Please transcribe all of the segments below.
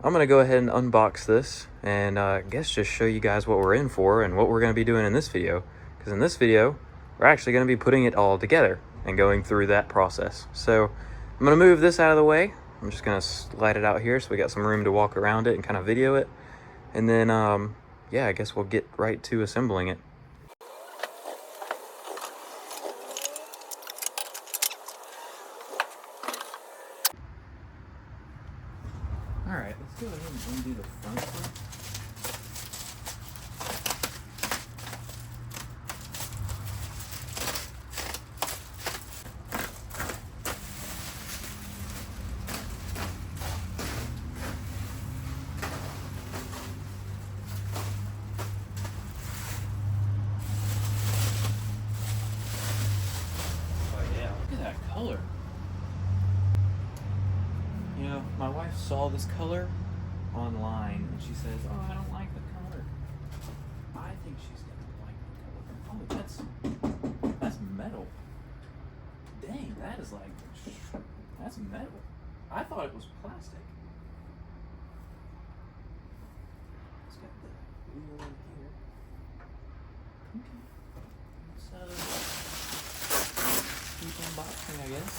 I'm going to go ahead and unbox this and I guess just show you guys what we're in for and what we're going to be doing in this video. Because in this video, we're actually going to be putting it all together and going through that process. So I'm going to move this out of the way. I'm just going to slide it out here so we got some room to walk around it and kind of video it. And then, yeah, I guess we'll get right to assembling it. All right, let's go ahead and undo the front one. Look at that color. You know, my wife saw this color online and she says, "Oh, I don't like the color." I think she's gonna like the color. Oh, that's metal. Dang, that is like, that's metal. I thought it was plastic. It's got the wheel in here. Okay. So, keep unboxing, I guess.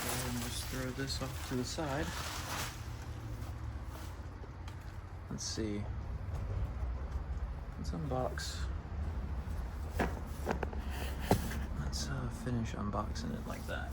And just throw this off to the side. Let's see. Let's unbox. Let's finish unboxing it like that.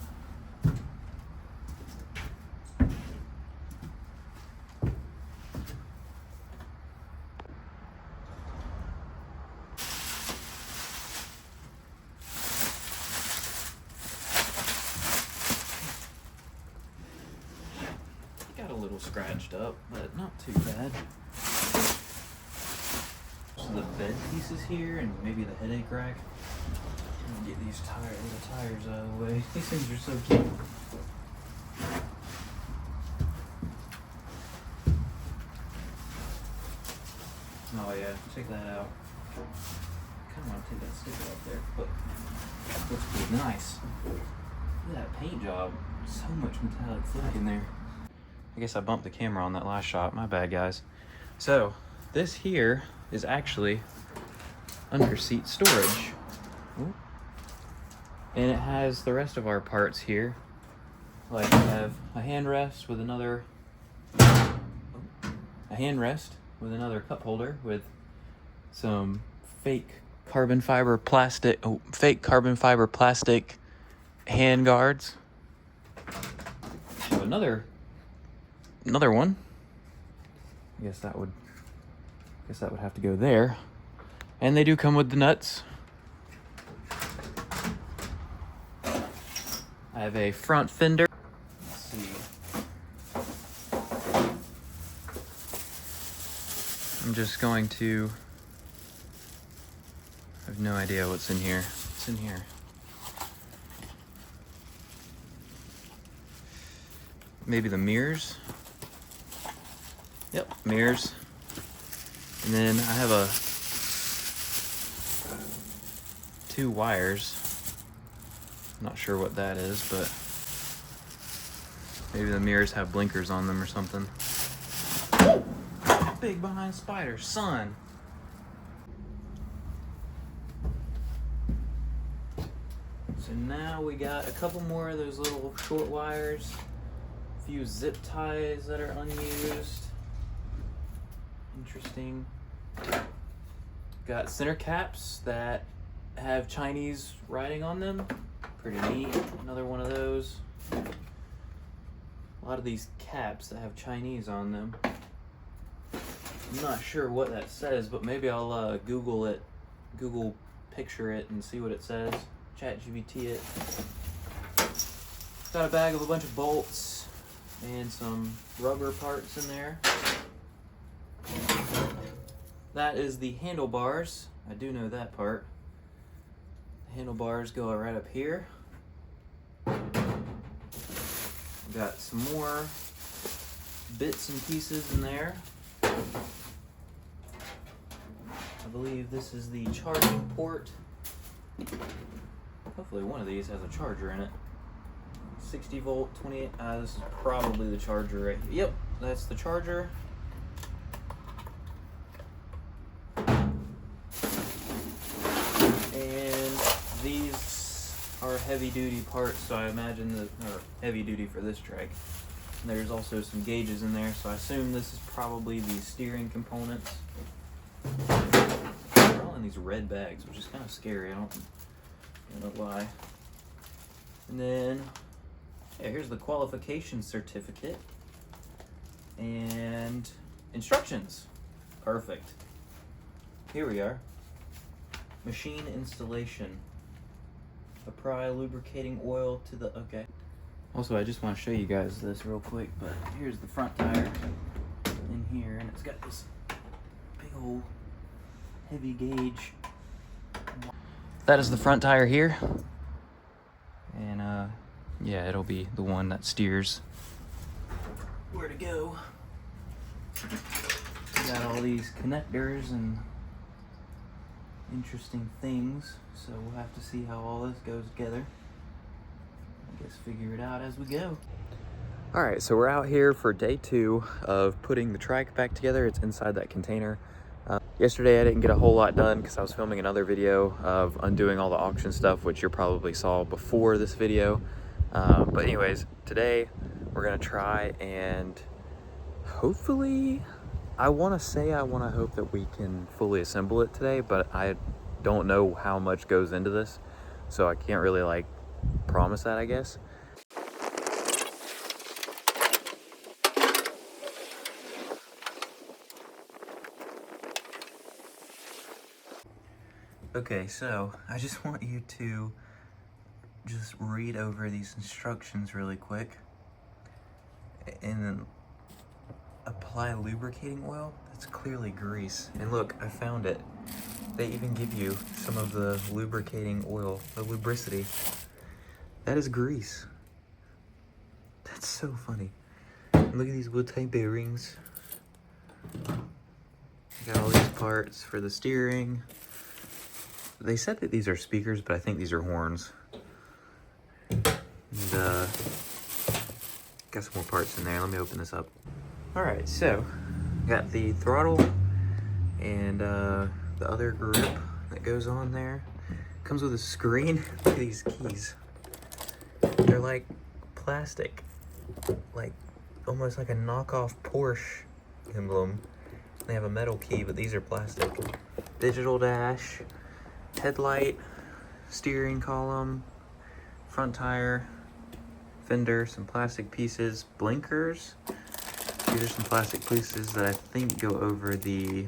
Got a little scratched up, but not too bad. So the bed pieces here and maybe the headache rack. I'm gonna get these little tires out of the way. These things are so cute. Oh yeah, check that out. I kinda wanna take that sticker off there, but that looks pretty nice. Look at that paint job. So much metallic flake in there. I guess I bumped the camera on that last shot. My bad, guys. So, this here is actually under seat storage. Ooh. And it has the rest of our parts here. Like we have a handrest with another cup holder with some fake carbon fiber plastic hand guards. So another one. I guess that would have to go there. And they do come with the nuts. I have a front fender. Let's see. I'm just going to, I have no idea what's in here. What's in here? Maybe the mirrors? Yep, mirrors. And then I have two wires. I'm not sure what that is, but maybe the mirrors have blinkers on them or something. Big behind spider, son. So now we got a couple more of those little short wires, a few zip ties that are unused. Interesting. Got center caps that have Chinese writing on them. Pretty neat. Another one of those. A lot of these caps that have Chinese on them. I'm not sure what that says, but maybe I'll Google picture it and see what it says. ChatGPT it. Got a bag of a bunch of bolts and some rubber parts in there. That is the handlebars. I do know that part. The handlebars go right up here. Got some more bits and pieces in there. I believe this is the charging port. Hopefully one of these has a charger in it. 60 volt, 28. This is probably the charger right here. Yep, that's the charger. And these are heavy duty parts, so I imagine that are heavy duty for this trike. And there's also some gauges in there, so I assume this is probably the steering components. They're all in these red bags, which is kind of scary. I don't know why. And then, yeah, here's the qualification certificate and instructions. Perfect. Here we are. Machine installation. Apply lubricating oil to the, okay. Also, I just want to show you guys this real quick, but here's the front tire in here, and it's got this big old heavy gauge. That is the front tire here. And yeah, it'll be the one that steers where to go. Got all these connectors and interesting things, so we'll have to see how all this goes together. I guess figure it out as we go. All right, so we're out here for day 2 of putting the trike back together. It's inside that container. Yesterday I didn't get a whole lot done because I was filming another video of undoing all the auction stuff, which you probably saw before this video. But anyways, today we're gonna try and hopefully, I want to hope that we can fully assemble it today, but I don't know how much goes into this, so I can't really like promise that, I guess. Okay, so I just want you to just read over these instructions really quick and then apply lubricating oil. That's clearly grease. And look, I found it. They even give you some of the lubricating oil, the lubricity. That is grease. That's so funny. And look at these wood type bearings. Got all these parts for the steering. They said that these are speakers, but I think these are horns. And got some more parts in there. Let me open this up. All right, so got the throttle and the other grip that goes on there. Comes with a screen. Look at these keys. They're like plastic, like almost like a knockoff Porsche emblem. They have a metal key, but these are plastic. Digital dash, headlight, steering column, front tire, fender, some plastic pieces, blinkers. These are some plastic pieces that I think go over the,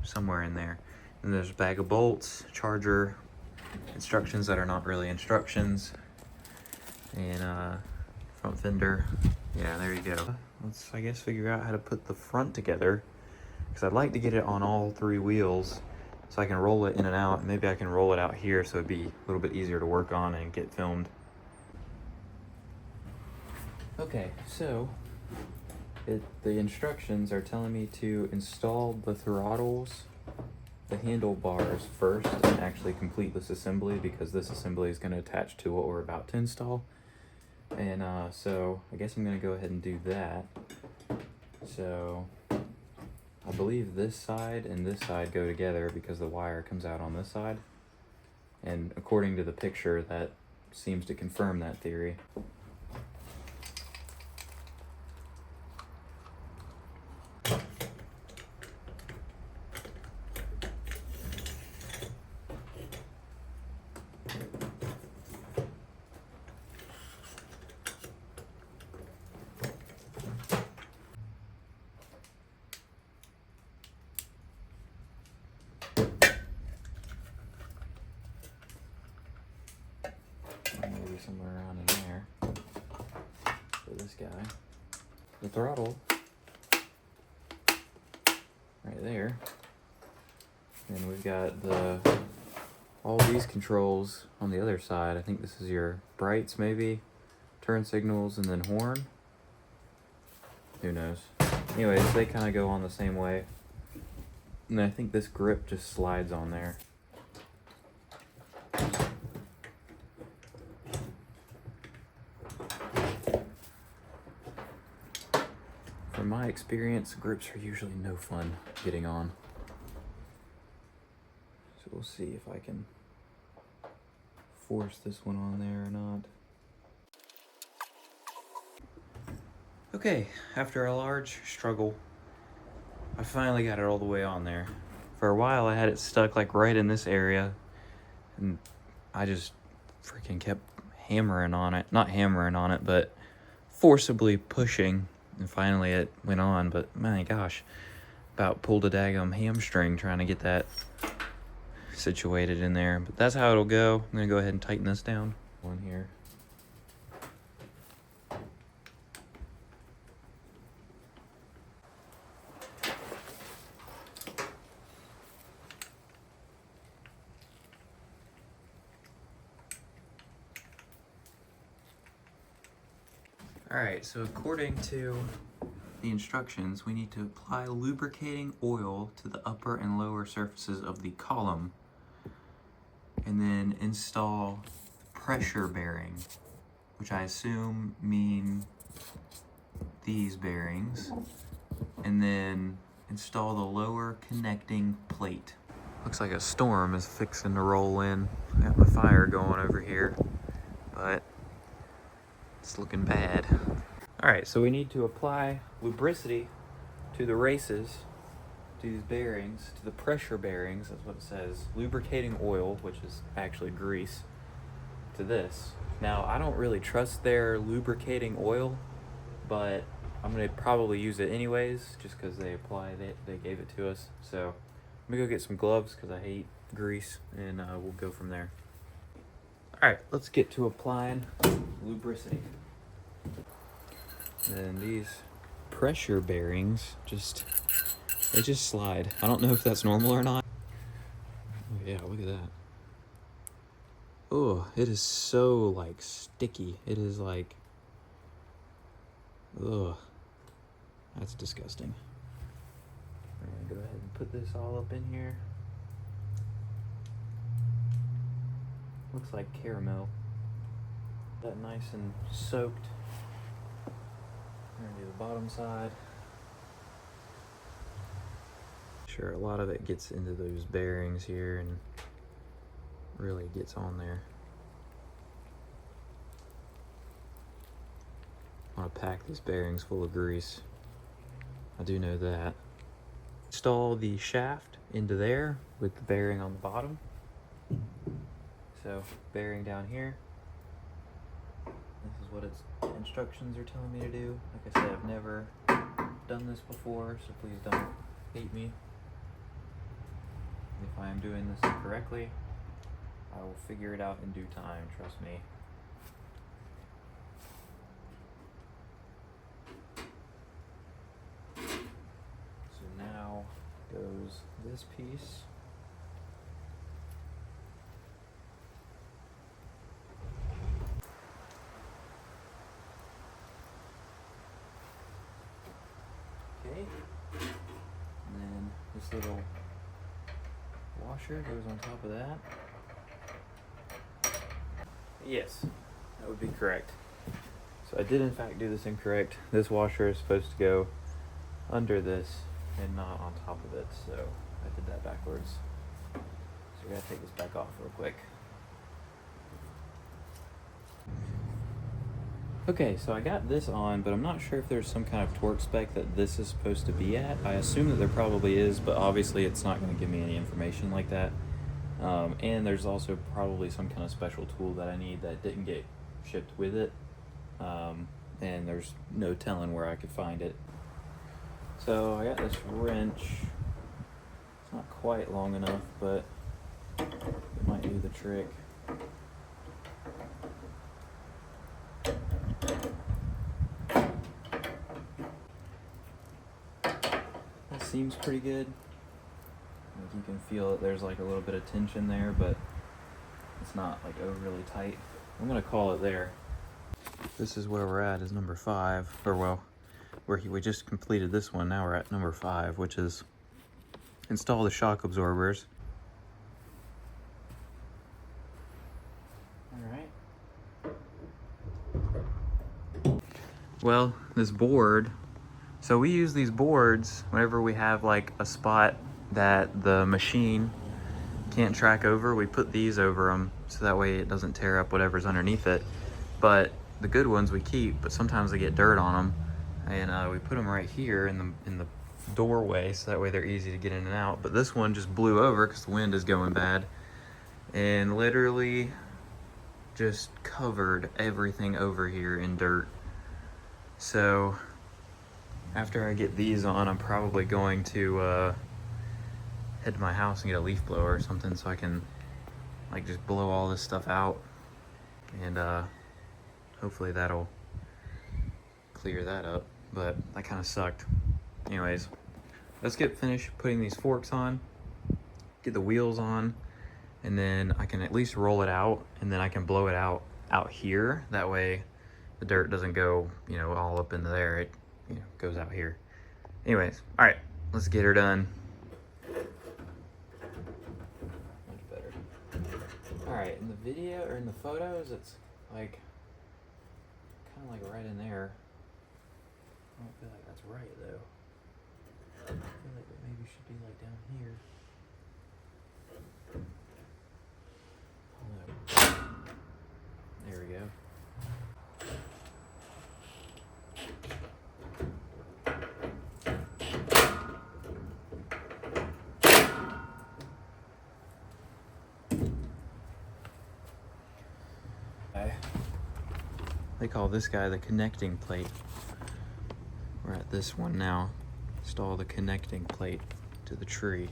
somewhere in there. And there's a bag of bolts, charger, instructions that are not really instructions, and front fender. Yeah, there you go. Let's, I guess, figure out how to put the front together, because I'd like to get it on all 3 wheels so I can roll it in and out. Maybe I can roll it out here so it'd be a little bit easier to work on and get filmed. Okay, so the instructions are telling me to install the throttles, the handlebars first, and actually complete this assembly, because this assembly is going to attach to what we're about to install. And so I guess I'm going to go ahead and do that. So I believe this side and this side go together because the wire comes out on this side. And according to the picture, that seems to confirm that theory. Maybe somewhere around in there for this guy. The throttle right there. And we've got all these controls on the other side. I think this is your brights, maybe, turn signals, and then horn. Who knows? Anyways, they kind of go on the same way. And I think this grip just slides on there. From my experience, grips are usually no fun getting on. So we'll see if I can force this one on there or not. Okay, after a large struggle, I finally got it all the way on there. For a while I had it stuck like right in this area, and I just freaking kept hammering on it. Not hammering on it, but forcibly pushing, and finally it went on. But my gosh, about pulled a daggum hamstring trying to get that situated in there. But that's how it'll go. I'm gonna go ahead and tighten this down. One here. Alright, so according to the instructions, we need to apply lubricating oil to the upper and lower surfaces of the column, and then install pressure bearing, which I assume mean these bearings, and then install the lower connecting plate. Looks like a storm is fixing to roll in. I got my fire going over here, but it's looking bad. All right, so we need to apply lubricity to the races, to these bearings, to the pressure bearings, that's what it says. Lubricating oil, which is actually grease, to this. Now, I don't really trust their lubricating oil, but I'm gonna probably use it anyways, just because they applied it, they gave it to us. So I'm gonna go get some gloves because I hate grease, and we'll go from there. All right, let's get to applying lubricity. And these pressure bearings they just slide. I don't know if that's normal or not. Oh yeah, look at that. Oh, it is so like sticky. It is like, ugh, that's disgusting. I'm gonna go ahead and put this all up in here. Looks like caramel. That nice and soaked. We're gonna do the bottom side. Sure, a lot of it gets into those bearings here and really gets on there. I want to pack these bearings full of grease. I do know that. Install the shaft into there with the bearing on the bottom. So, bearing down here. This is what its instructions are telling me to do. Like I said, I've never done this before, so please don't hate me. If I am doing this incorrectly, I will figure it out in due time, trust me. So now goes this piece. Okay, and then this little washer goes on top of that. Yes, that would be correct. So I did in fact do this incorrect. This washer is supposed to go under this and not on top of it, so I did that backwards. So we gotta take this back off real quick. Okay, so I got this on, but I'm not sure if there's some kind of torque spec that this is supposed to be at. I assume that there probably is, but obviously it's not going to give me any information like that. And there's also probably some kind of special tool that I need that didn't get shipped with it. And there's no telling where I could find it. So I got this wrench. It's not quite long enough, but it might do the trick. Seems pretty good. Like you can feel that there's like a little bit of tension there, but it's not like overly tight. I'm gonna call it there. This is where we're at, is number 5, or well, we just completed this one. Now we're at number 5, which is install the shock absorbers. All right. Well, this board So we use these boards whenever we have like a spot that the machine can't track over. We put these over them so that way it doesn't tear up whatever's underneath it. But the good ones we keep, but sometimes they get dirt on them, and we put them right here in the doorway so that way they're easy to get in and out. But this one just blew over because the wind is going bad and literally just covered everything over here in dirt. So after I get these on, I'm probably going to head to my house and get a leaf blower or something so I can like just blow all this stuff out, and hopefully that'll clear that up. But that kind of sucked. Anyways, let's get finished putting these forks on, get the wheels on, and then I can at least roll it out, and then I can blow it out here. That way the dirt doesn't go, you know, all up into there. It, you know, goes out here. Anyways, all right, let's get her done. Much better. All right, in the video or in the photos, it's like kind of like right in there. I don't feel like that's right though. I feel like it maybe should be like down here. There we go. They call this guy the connecting plate. We're at this one now. Install the connecting plate to the tree.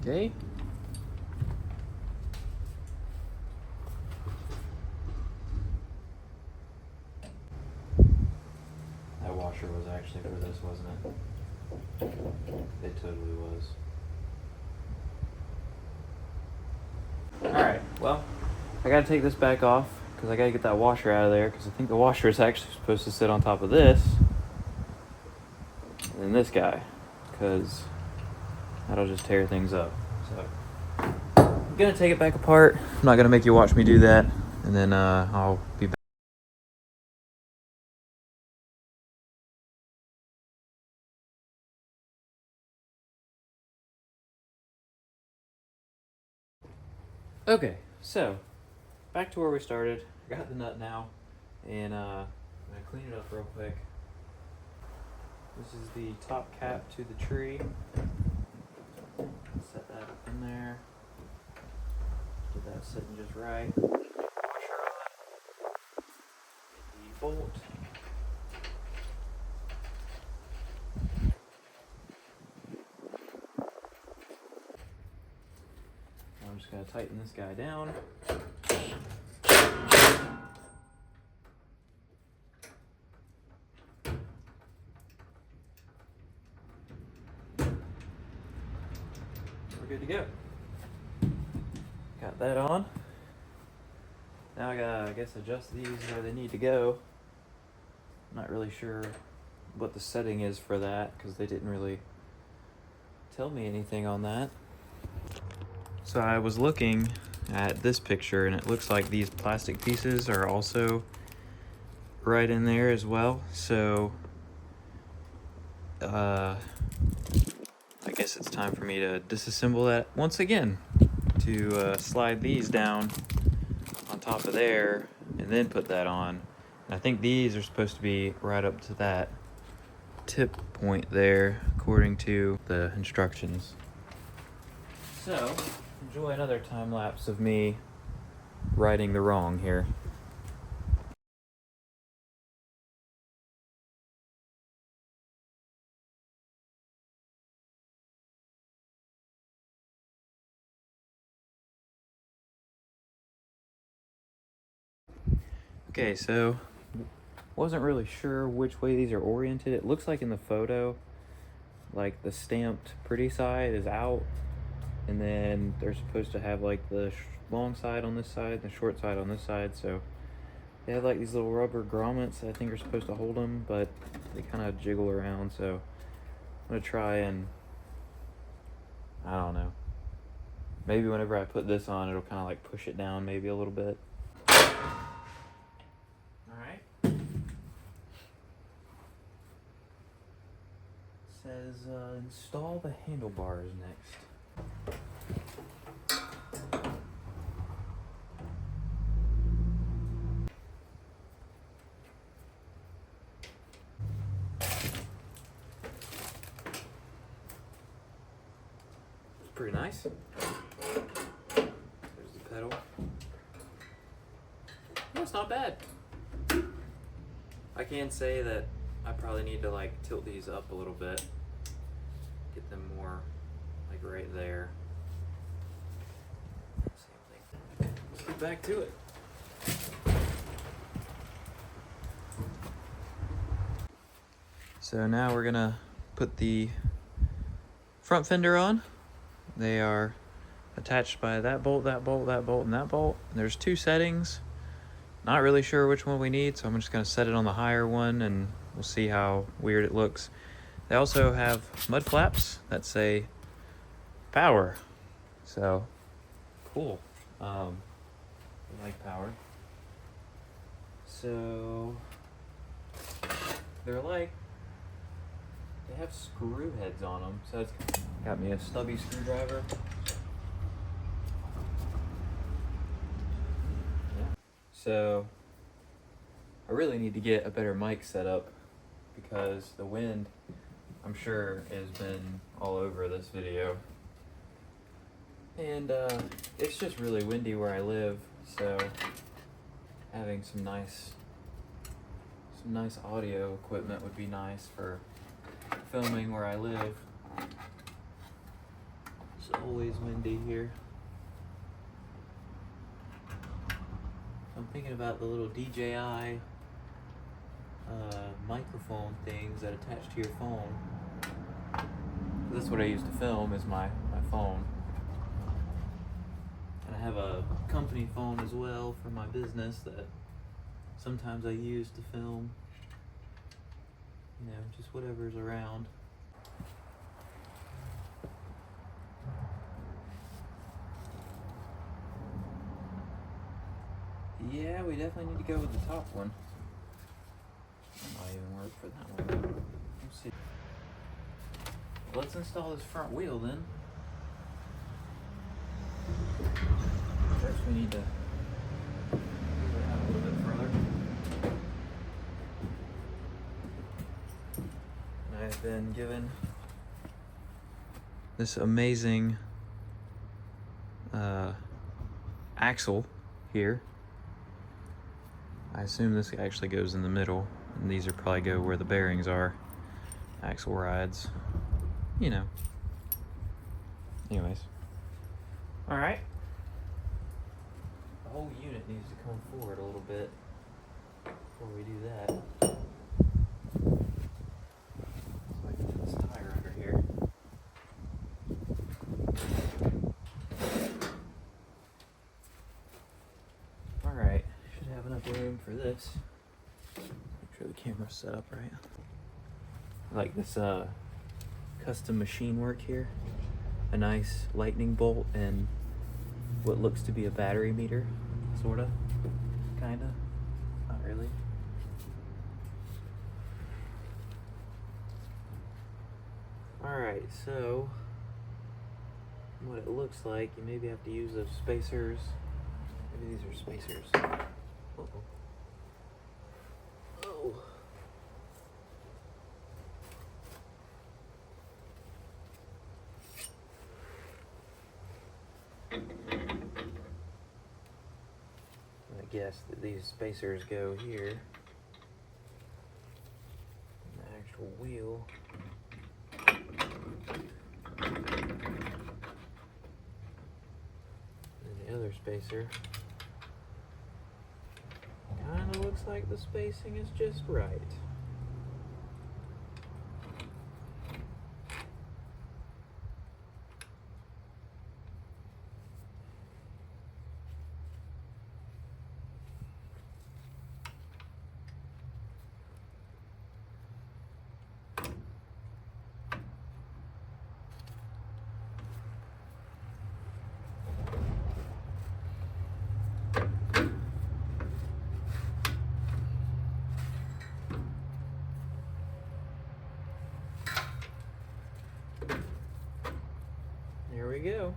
Okay. That washer was actually for this, wasn't it? It totally was. Alright, well, I gotta take this back off because I gotta get that washer out of there, because I think the washer is actually supposed to sit on top of this and then this guy, because that'll just tear things up. So I'm gonna take it back apart. I'm not gonna make you watch me do that, and then I'll be back. Okay, so back to where we started. I got the nut now, and I'm gonna clean it up real quick. This is the top cap to the tree. Set that up in there. Get that sitting just right. Washer on. The bolt. I'm just gonna tighten this guy down. We're good to go. Got that on. Now I gotta, I guess, adjust these where they need to go. I'm not really sure what the setting is for that because they didn't really tell me anything on that. So I was looking at this picture and it looks like these plastic pieces are also right in there as well. So I guess it's time for me to disassemble that once again, to slide these down on top of there and then put that on. And I think these are supposed to be right up to that tip point there according to the instructions. So enjoy another time lapse of me righting the wrong here. Okay, so wasn't really sure which way these are oriented. It looks like in the photo, like the stamped pretty side is out, and then they're supposed to have like the long side on this side and the short side on this side. So they have like these little rubber grommets that I think are supposed to hold them, but they kind of jiggle around. So I'm gonna try and, I don't know, maybe whenever I put this on, it'll kind of like push it down maybe a little bit. All right. says install the handlebars next. It's pretty nice. There's the pedal. Yeah, it's not bad. I can say that I probably need to like tilt these up a little bit, get them more like right there. Same thing. Let's get back to it. So now we're gonna put the front fender on. They are attached by that bolt, that bolt, that bolt, and that bolt. There's 2 settings. Not really sure which one we need, so I'm just gonna set it on the higher one and we'll see how weird it looks. They also have mud flaps that say power. So cool. I like power. So they're like, they have screw heads on them. So it's got me a stubby screwdriver. So I really need to get a better mic set up because the wind, I'm sure, has been all over this video. And it's just really windy where I live, so having some nice audio equipment would be nice for filming where I live. It's always windy here. I'm thinking about the little DJI microphone things that attach to your phone. That's what I use to film, is my phone. And I have a company phone as well for my business that sometimes I use to film, you know, just whatever's around. Yeah, we definitely need to go with the top one. That might even work for that one. Let's see. Let's install this front wheel then. First we need to move it out a little bit further. And I've been given this amazing axle here. I assume this actually goes in the middle, and these are probably go where the bearings are. Axle rides, you know. Anyways. Alright. The whole unit needs to come forward a little bit before we do that. So I can get this tire under here. Alright. Should have enough room for this. Make sure the camera's set up right. I like this custom machine work here. A nice lightning bolt and what looks to be a battery meter, sorta, kinda, not really. Alright, so what it looks like, you maybe have to use those spacers. Maybe these are spacers. Uh-oh. Oh. I guess that these spacers go here. And the actual wheel. And the other spacer. Kinda looks like the spacing is just right. you go.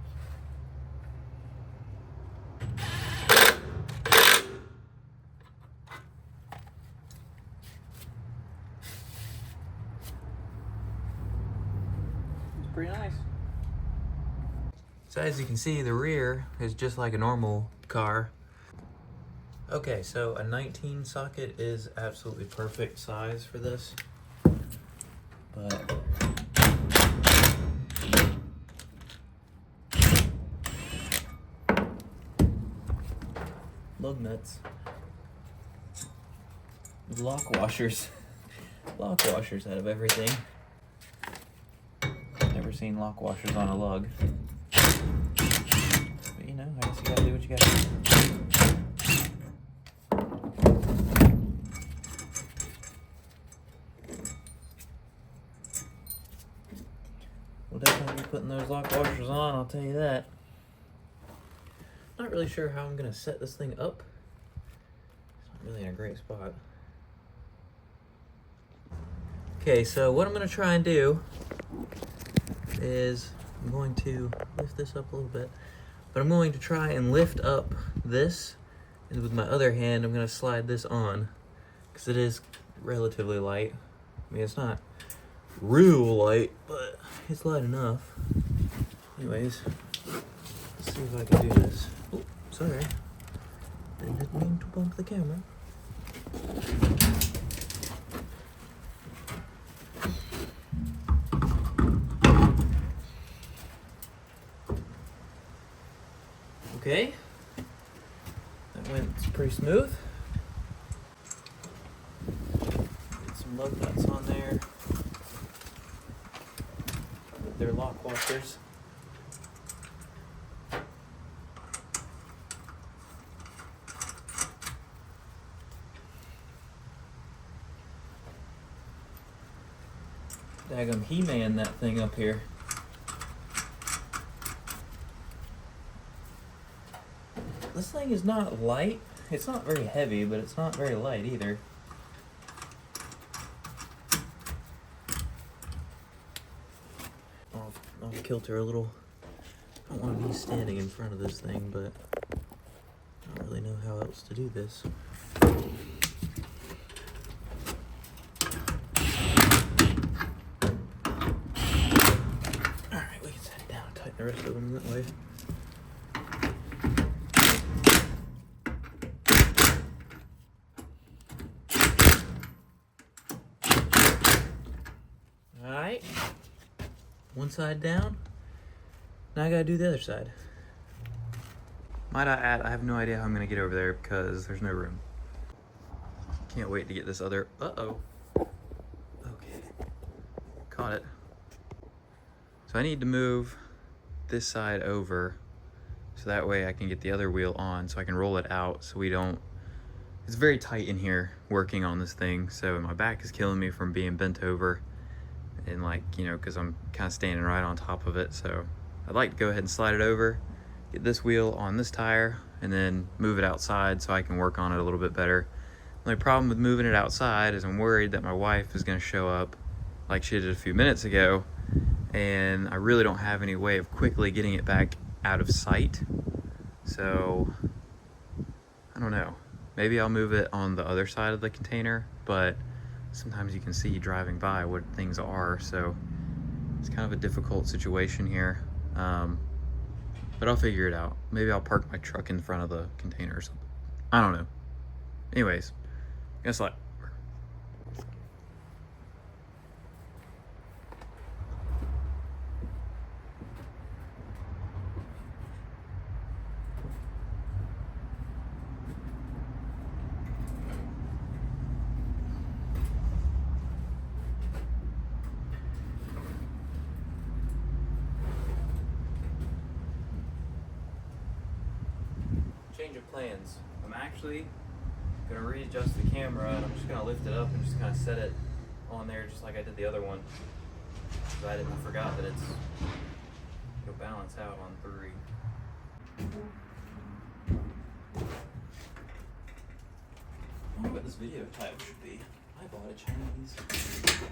It's pretty nice. So as you can see, the rear is just like a normal car. Okay, so a 19 socket is absolutely perfect size for this. But lug nuts, lock washers, lock washers out of everything. Never seen lock washers on a lug. But you know, I guess you gotta do what you gotta do. We'll definitely be putting those lock washers on, I'll tell you that. Not really sure how I'm gonna set this thing up. It's not really in a great spot. Okay, so what I'm gonna try and do is I'm going to lift this up a little bit, but I'm going to try and lift up this, and with my other hand I'm gonna slide this on, because it is relatively light. I mean, it's not real light, but it's light enough. Anyways, let's see if I can do this. Oh, sorry. Didn't mean to bump the camera. Okay. That went pretty smooth. Get some lug nuts on there. They're lock washers. Daggum He-Man that thing up here. This thing is not light. It's not very heavy, but it's not very light either. Off kilter a little. I don't want to be standing in front of this thing, but I don't really know how else to do this. Alright, we can set it down and tighten the rest of them that way. Alright. One side down. Now I gotta do the other side. Might I add, I have no idea how I'm gonna get over there because there's no room. Can't wait to get this other, uh-oh. Okay, caught it. So I need to move this side over so that way I can get the other wheel on so I can roll it out so we don't, it's very tight in here working on this thing, so my back is killing me from being bent over and like, you know, because I'm kind of standing right on top of it. So I'd like to go ahead and slide it over, get this wheel on this tire, and then move it outside so I can work on it a little bit better. The only problem with moving it outside is I'm worried that my wife is going to show up like she did a few minutes ago, and I really don't have any way of quickly getting it back out of sight. So I don't know. Maybe I'll move it on the other side of the container, but sometimes you can see driving by what things are, so it's kind of a difficult situation here. But I'll figure it out. Maybe I'll park my truck in front of the container or something. I don't know. Anyways, guess what? Change of plans. I'm actually gonna readjust the camera and I'm just gonna lift it up and just kind of set it on there just like I did the other one. So I forgot that it'll balance out on 3. I wonder what this video title should be. I bought a Chinese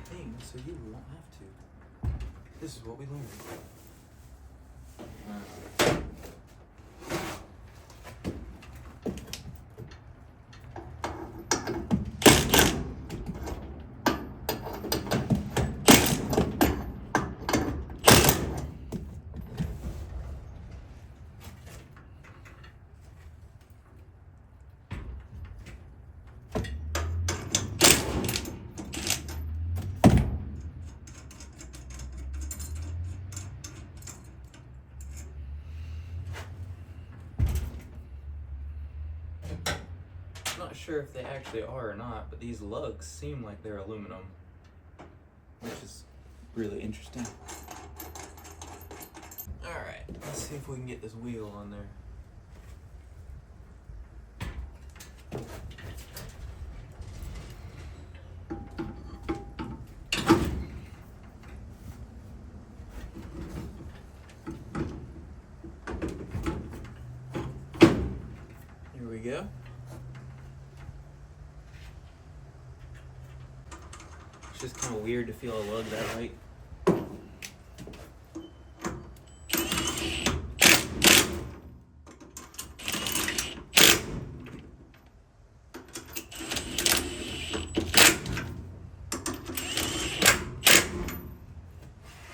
thing so you won't have to. This is what we learned. Not sure if they actually are or not, but these lugs seem like they're aluminum, which is really interesting. Alright, let's see if we can get this wheel on there. Here we go. It's just kind of weird to feel a lug that light.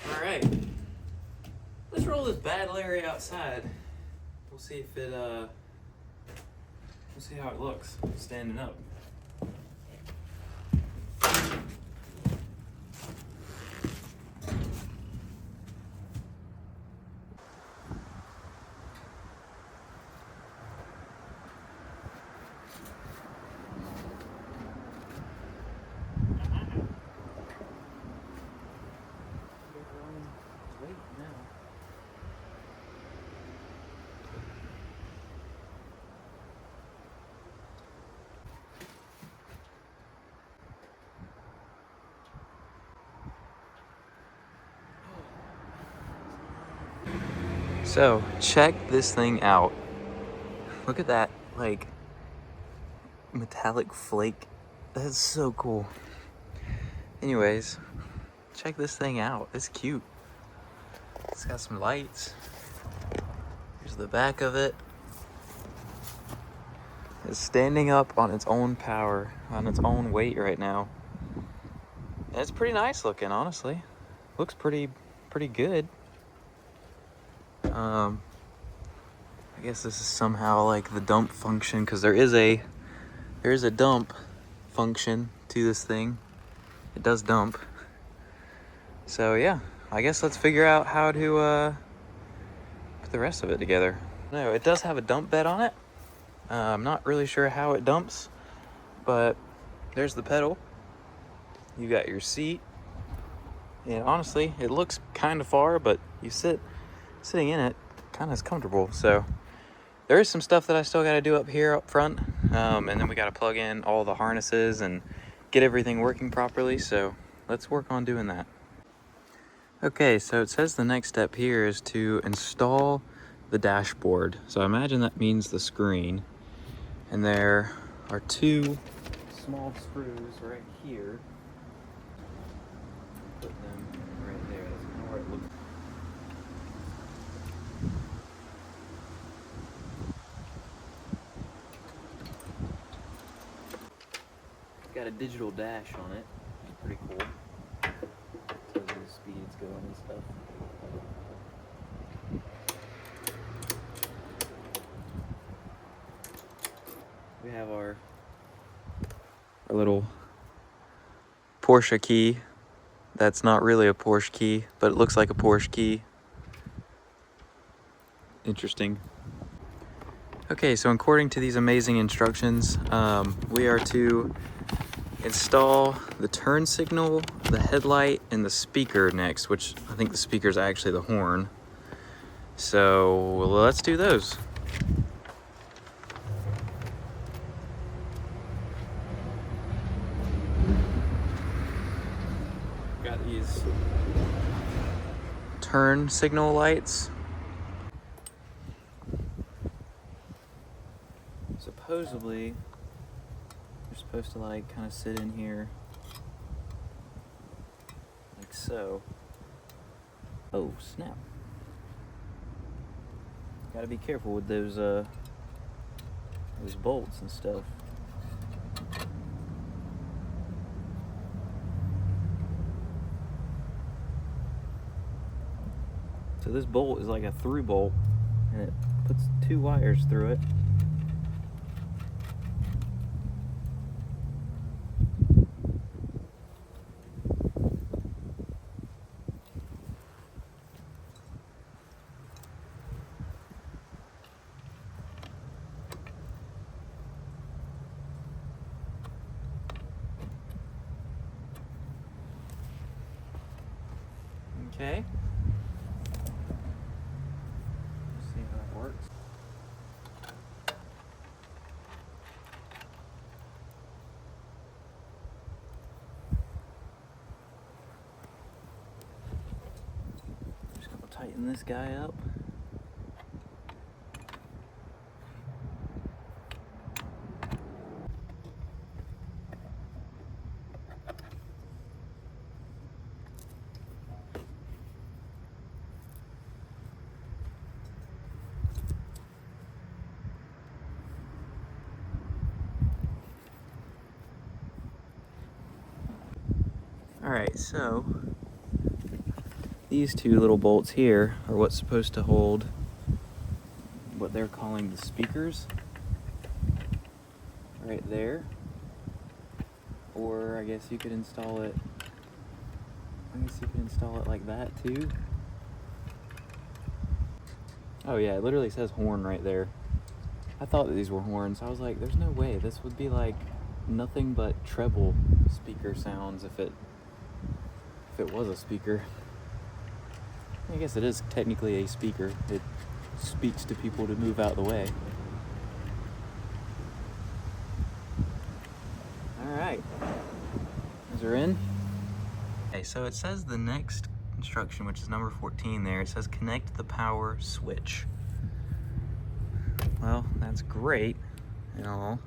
Alright. Let's roll this bad Larry outside. We'll see if it we'll see how it looks standing up. So, check this thing out. Look at that, like, metallic flake. That's so cool. Anyways, check this thing out. It's cute. It's got some lights. Here's the back of it. It's standing up on its own power, on its own weight right now. And it's pretty nice looking, honestly. Looks pretty good. I guess this is somehow like the dump function, because there is a dump function to this thing. It does dump. So yeah, I guess let's figure out how to put the rest of it together. No, it does have a dump bed on it. I'm not really sure how it dumps, but there's the pedal. You got your seat. And honestly, it looks kind of far, but sitting in it kind of is comfortable. So there is some stuff that I still got to do up here up front, and then we got to plug in all the harnesses and get everything working properly. So let's work on doing that. Okay, so it says the next step here is to install the dashboard. So I imagine that means the screen, and there are two small screws right here. Put them right there. That's kind of where it looks. Got a digital dash on it. It's pretty cool. Tells you the speed it's going and stuff. We have our little Porsche key. That's not really a Porsche key, but it looks like a Porsche key. Interesting. Okay, so according to these amazing instructions, we are to install the turn signal, the headlight, and the speaker next, which I think the speaker is actually the horn. So let's do those. Got these turn signal lights. Supposedly, you're supposed to like kind of sit in here like so. Oh, snap. Gotta be careful with those bolts and stuff. So this bolt is like a through bolt, and it puts 2 wires through it. Okay. Let's see how that works. Just gonna tighten this guy up. Alright, so these 2 little bolts here are what's supposed to hold what they're calling the speakers right there. Or I guess you could install it like that too. Oh yeah, it literally says horn right there. I thought that these were horns. I was like, there's no way. This would be like nothing but treble speaker sounds if it was a speaker. I guess it is technically a speaker. It speaks to people to move out of the way. Alright. Those are in. Okay, so it says the next instruction, which is number 14 there, it says connect the power switch. Well, that's great and all.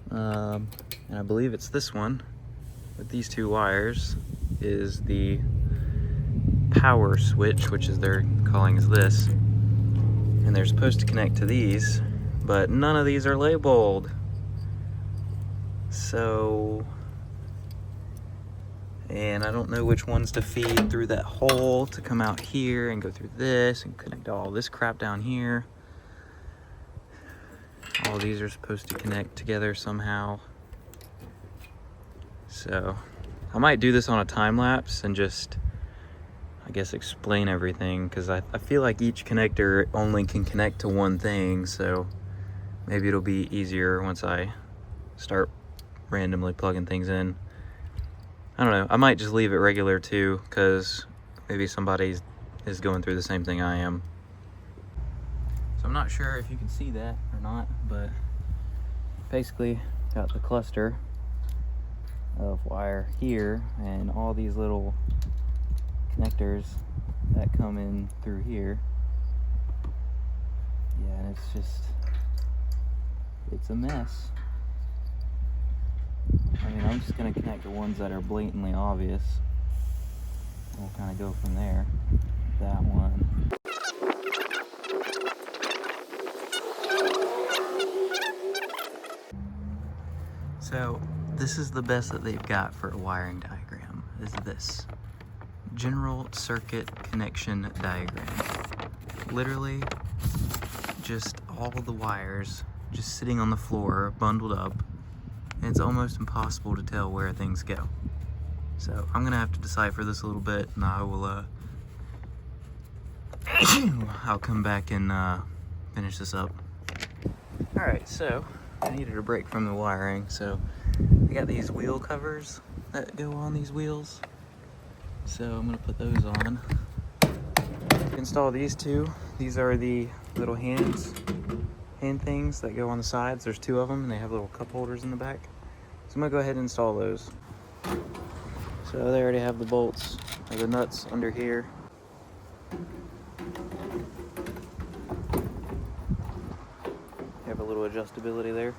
And I believe it's this one with these 2 wires is the power switch, which is they're calling as this. And they're supposed to connect to these, but none of these are labeled. So, and I don't know which ones to feed through that hole to come out here and go through this and connect all this crap down here. All these are supposed to connect together somehow. So I might do this on a time lapse and just, I guess, explain everything, because I feel like each connector only can connect to one thing, so maybe it'll be easier once I start randomly plugging things in. I don't know, I might just leave it regular too, because maybe somebody is going through the same thing I am. So I'm not sure if you can see that or not, but basically got the cluster of wire here and all these little connectors that come in through here. Yeah, and it's a mess. I mean, I'm just gonna connect the ones that are blatantly obvious. We'll kind of go from there. That one. So this is the best that they've got for a wiring diagram, is this. General circuit connection diagram. Literally just all the wires just sitting on the floor, bundled up, and it's almost impossible to tell where things go. So I'm gonna have to decipher this a little bit, and I will I'll come back and finish this up. Alright, so I needed a break from the wiring, so I got these wheel covers that go on these wheels. So I'm gonna put those on. Install these 2. These are the little hand things that go on the sides. There's 2 of them, and they have little cup holders in the back. So I'm gonna go ahead and install those. So they already have the bolts or the nuts under here. You have a little adjustability there.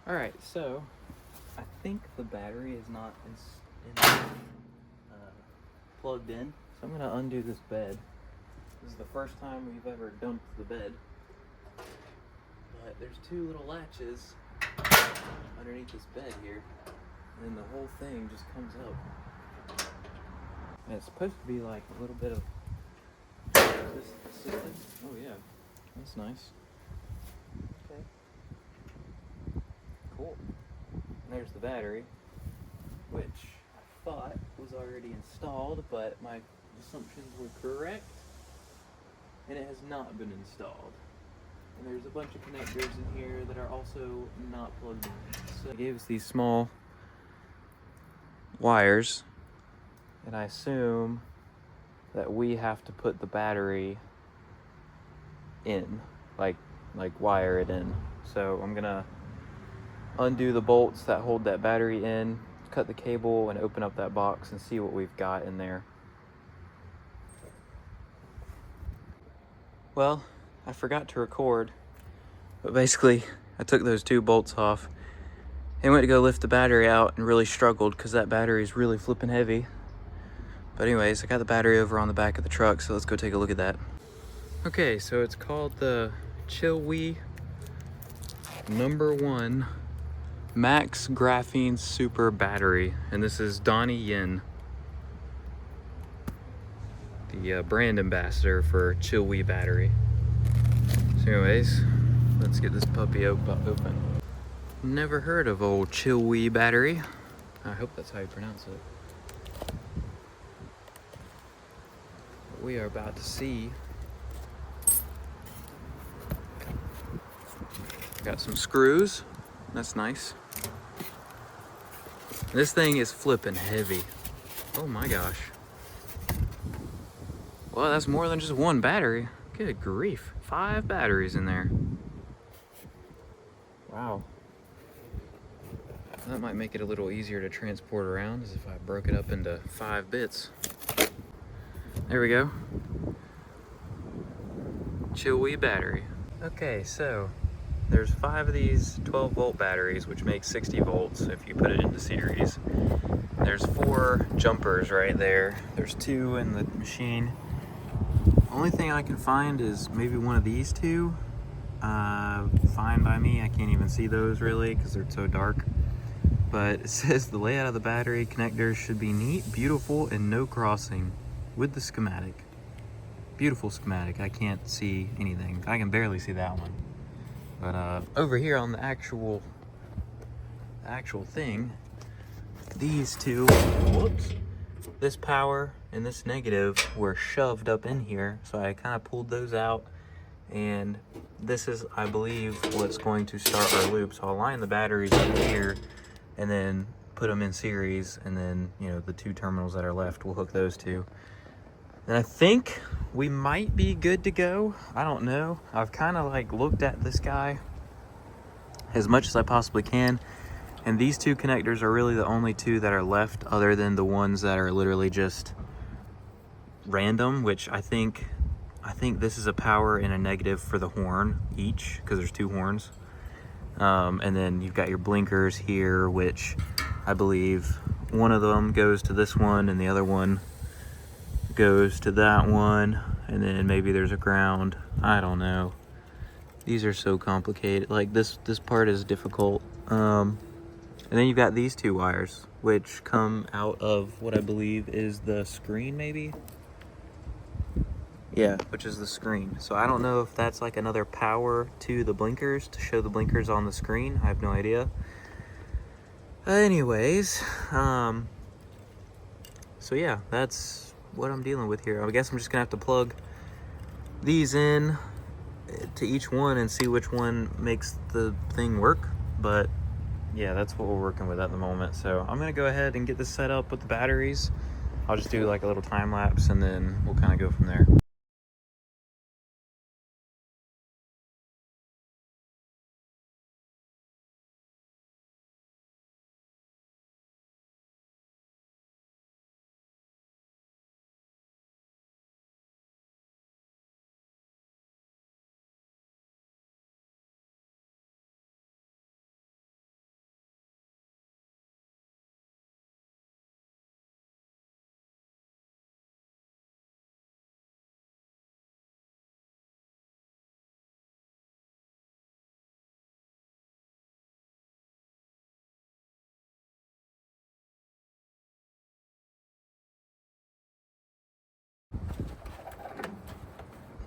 Alright, so I think the battery is not plugged in. So I'm gonna undo this bed This is the first time we've ever dumped the bed. But there's two little latches underneath this bed here, and then the whole thing just comes up. And it's supposed to be like a little bit of assisted. Oh yeah, that's nice. Okay, cool. And there's the battery, which I thought was already installed, but my assumptions were correct, and it has not been installed. And there's a bunch of connectors in here that are also not plugged in. So it gives these small wires, and I assume that we have to put the battery in, like wire it in. So I'm gonna undo the bolts that hold that battery in, cut the cable, and open up that box and see what we've got in there. Well, I forgot to record, but basically I took those two bolts off and went to go lift the battery out and really struggled because that battery is really flipping heavy. But anyways, I got the battery over on the back of the truck, so let's go take a look at that. Okay, so it's called the Chillwee #1 Max Graphene Super Battery, and this is Donnie Yin, the brand ambassador for Chillwee battery. So anyways, let's get this puppy open. Never heard of old Chillwee battery. I hope that's how you pronounce it. What we are about to see. Got some screws. That's nice. This thing is flipping heavy. Oh my gosh. Well, that's more than just one battery. Good grief. 5 batteries in there. Wow. That might make it a little easier to transport around, as if I broke it up into 5 bits. There we go. Chillwee battery. Okay, so there's 5 of these 12-volt batteries, which makes 60 volts if you put it into series. There's 4 jumpers right there. There's 2 in the machine. Only thing I can find is maybe one of these 2. Fine by me. I can't even see those really because they're so dark. But it says the layout of the battery connectors should be neat, beautiful, and no crossing with the schematic. Beautiful schematic. I can't see anything. I can barely see that one. But over here on the actual thing, these 2, whoops, this power and this negative were shoved up in here, so I kind of pulled those out, and this is, I believe, what's going to start our loop. So I'll line the batteries in here and then put them in series, and then, you know, the 2 terminals that are left, we'll hook those to. And I think we might be good to go. I don't know. I've kind of like looked at this guy as much as I possibly can, and these 2 connectors are really the only 2 that are left, other than the ones that are literally just random, which I think this is a power and a negative for the horn each, because there's 2 horns. And then you've got your blinkers here, which I believe one of them goes to this one and the other one goes to that one, and then maybe there's a ground. I don't know. These are so complicated. Like this part is difficult. And then you've got these 2 wires, which come out of what I believe is the screen, maybe? Yeah, which is the screen. So I don't know if that's like another power to the blinkers to show the blinkers on the screen. I have no idea. Anyways, so yeah, that's what I'm dealing with here. I guess I'm just gonna have to plug these in to each one and see which one makes the thing work. But yeah, that's what we're working with at the moment. So I'm gonna go ahead and get this set up with the batteries. I'll just do like a little time lapse, and then we'll kind of go from there.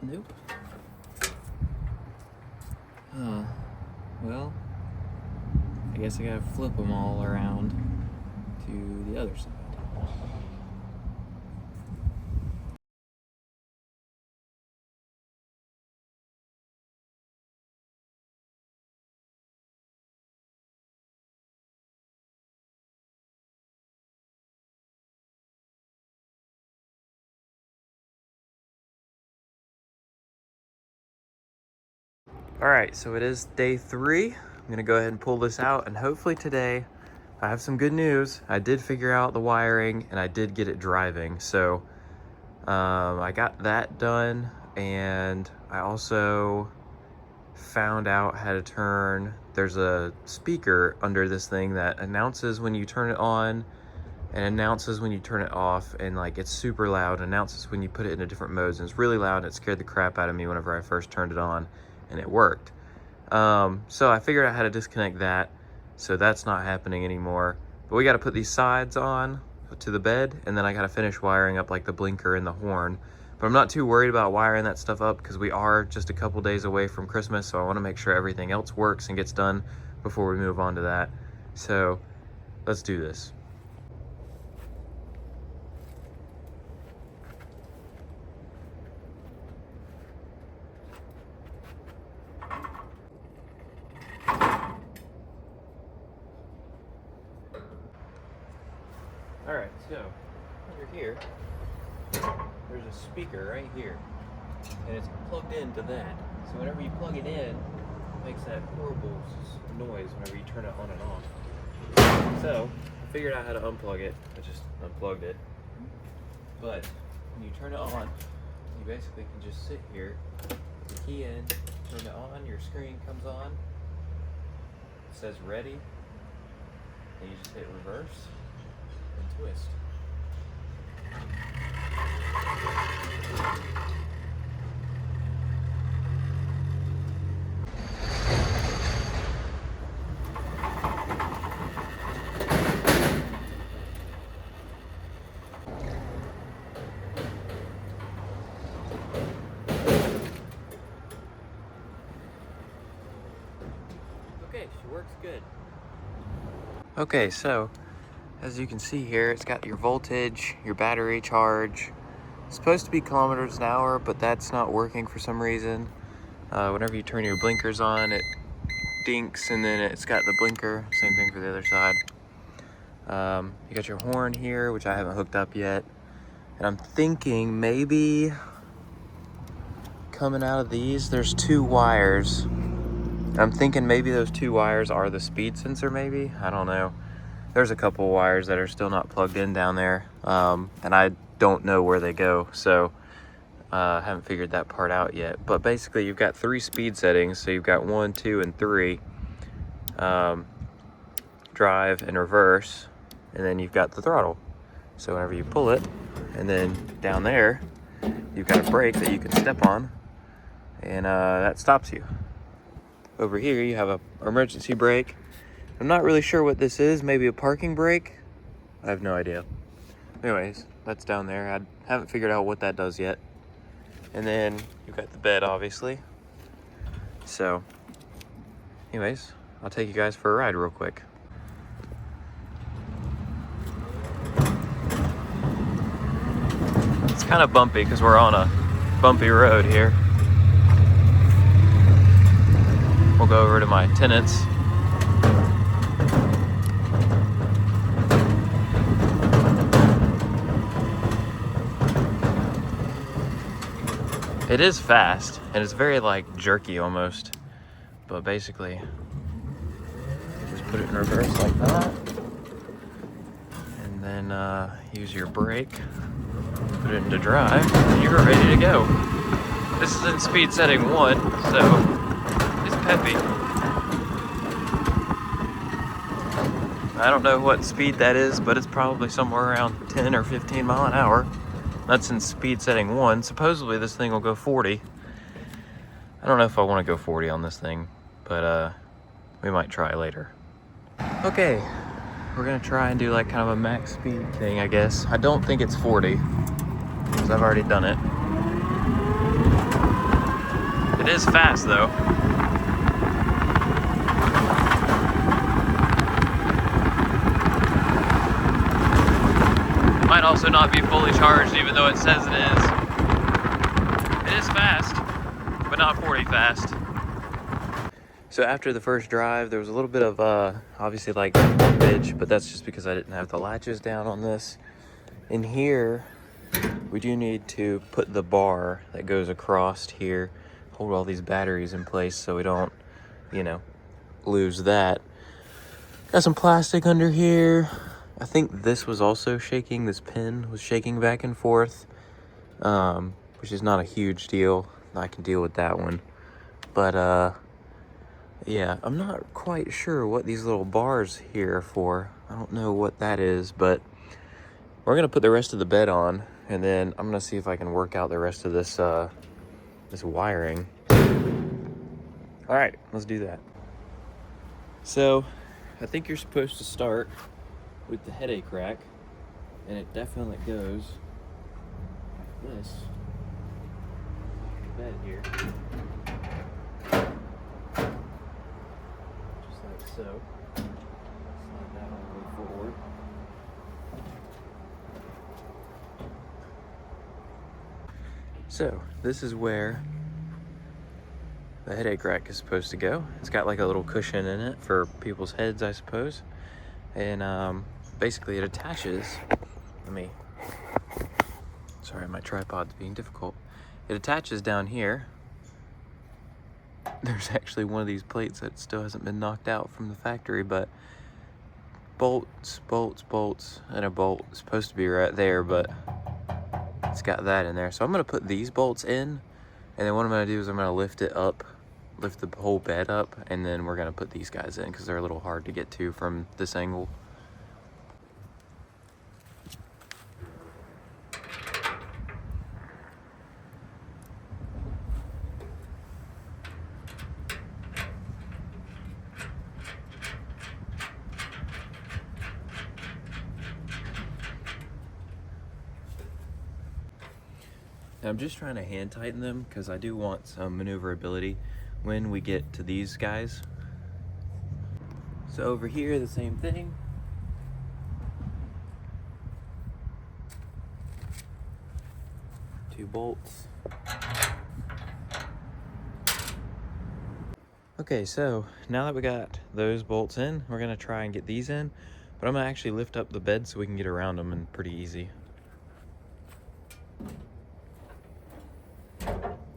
Nope. Well, I guess I gotta flip them all around to the other side. All right, so it is day 3. I'm gonna go ahead and pull this out, and hopefully today I have some good news. I did figure out the wiring and I did get it driving. So I got that done, and I also found out how to turn, there's a speaker under this thing that announces when you turn it on and announces when you turn it off, and like it's super loud, announces when you put it into different modes, and it's really loud, and it scared the crap out of me whenever I first turned it on, and it worked. So I figured out how to disconnect that, so that's not happening anymore. But we got to put these sides on to the bed, and then I got to finish wiring up like the blinker and the horn. But I'm not too worried about wiring that stuff up because we are just a couple days away from Christmas, so I want to make sure everything else works and gets done before we move on to that. So let's do this. All right, so under here, there's a speaker right here, and it's plugged into that. So whenever you plug it in, it makes that horrible noise whenever you turn it on and off. So I figured out how to unplug it. I just unplugged it. But when you turn it on, you basically can just sit here, put the key in, turn it on, your screen comes on, it says ready, and you just hit reverse and twist. Okay, she works good. Okay, so as you can see here, it's got your voltage, your battery charge. It's supposed to be kilometers an hour, but that's not working for some reason. Whenever you turn your blinkers on, it dinks, and then it's got the blinker. Same thing for the other side. You got your horn here, which I haven't hooked up yet. And I'm thinking maybe coming out of these, there's 2 wires. I'm thinking maybe those 2 wires are the speed sensor, maybe? I don't know. There's a couple wires that are still not plugged in down there, and I don't know where they go, so I haven't figured that part out yet. But basically, you've got 3 speed settings, so you've got 1, 2, and 3, drive and reverse, and then you've got the throttle. So whenever you pull it, and then down there, you've got a brake that you can step on, and that stops you. Over here, you have a emergency brake. I'm not really sure what this is. Maybe a parking brake? I have no idea. Anyways, that's down there. I haven't figured out what that does yet. And then you've got the bed, obviously. So, anyways, I'll take you guys for a ride real quick. It's kind of bumpy because we're on a bumpy road here. We'll go over to my tenants. It is fast, and it's very like jerky almost, but basically just put it in reverse like that, and then use your brake, put it into drive, and you're ready to go. This is in speed setting 1, so it's peppy. I don't know what speed that is, but it's probably somewhere around 10 or 15 mile an hour. That's in speed setting 1. Supposedly this thing will go 40. I don't know if I want to go 40 on this thing, but we might try later. Okay, we're gonna try and do like kind of a max speed thing, I guess. I don't think it's 40, because I've already done it. It is fast though. Might also not be fully charged even though it says it is. It is fast, but not 40 fast. So after the first drive, there was a little bit of obviously like bitch, but that's just because I didn't have the latches down on this. In here, we do need to put the bar that goes across here, hold all these batteries in place so we don't, you know, lose that. Got some plastic under here. I think this was also shaking. This pin was shaking back and forth, which is not a huge deal. I can deal with that one. But yeah, I'm not quite sure what these little bars here are for. I don't know what that is, but we're gonna put the rest of the bed on, and then I'm gonna see if I can work out the rest of this this wiring. All right, let's do that. So I think you're supposed to start with the headache rack, and it definitely goes like this. Bed here. Just like so. Slide that all the way forward. So this is where the headache rack is supposed to go. It's got like a little cushion in it for people's heads, I suppose. And basically it attaches, sorry, my tripod's being difficult. It attaches down here. There's actually one of these plates that still hasn't been knocked out from the factory, but bolts, and a bolt is supposed to be right there, but it's got that in there. So I'm gonna put these bolts in, and then what I'm gonna do is I'm gonna lift it up, lift the whole bed up, and then we're gonna put these guys in because they're a little hard to get to from this angle. I'm just trying to hand tighten them because I do want some maneuverability when we get to these guys. So over here, the same thing. Two bolts. Okay, so now that we got those bolts in, we're gonna try and get these in, but I'm gonna actually lift up the bed so we can get around them and pretty easy.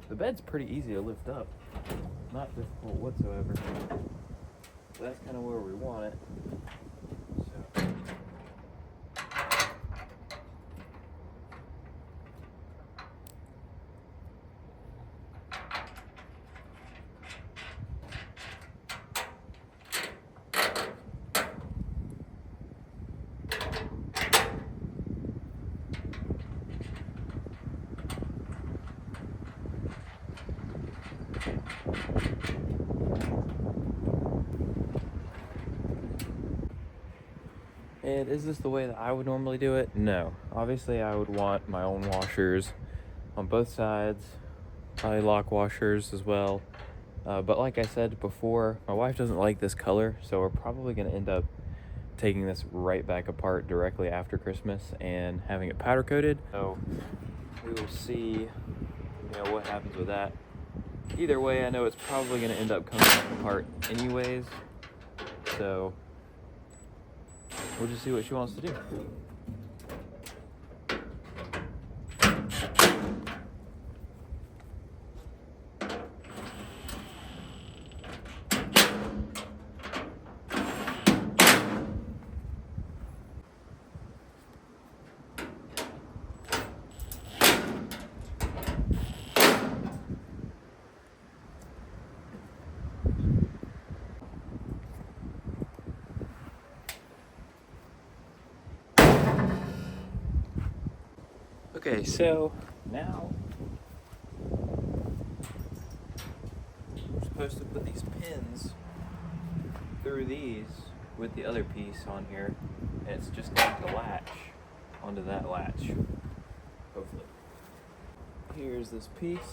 The bed's pretty easy to lift up, not difficult whatsoever. So that's kind of where we want it. So. And is this the way that I would normally do it? No. Obviously, I would want my own washers on both sides, probably lock washers as well. But like I said before, my wife doesn't like this color, so we're probably going to end up taking this right back apart directly after Christmas and having it powder coated. So we will see, what happens with that. Either way, I know it's probably going to end up coming apart anyways, so we'll just see what she wants to do. Okay, so now we're supposed to put these pins through these with the other piece on here, and it's just going to latch onto that latch, hopefully. Here's this piece.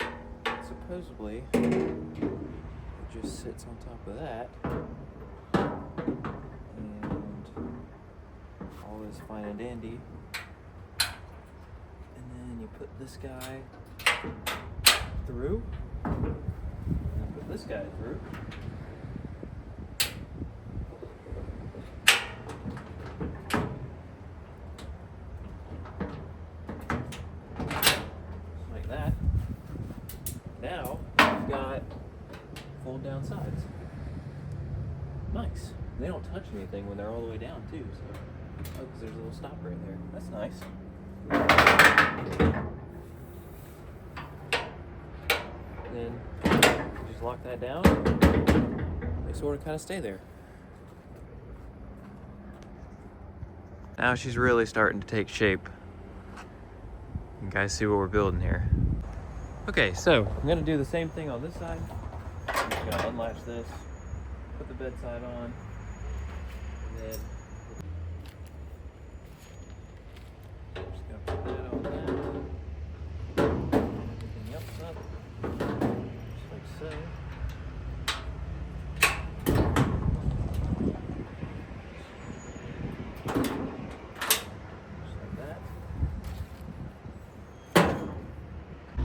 It's supposedly it just sits on top of that, and all is fine and dandy. And then you put this guy through, and put this guy through. Like that. Now you've got fold down sides. Nice. They don't touch anything when they're all the way down too, so. Oh, because there's a little stop right there. That's nice. Then you just lock that down. They sort of kind of stay there. Now she's really starting to take shape. You guys see what we're building here. Okay, so I'm gonna do the same thing on this side. I'm just gonna unlatch this, put the bedside on, and then just gonna put that on that. Everything else up, just like so.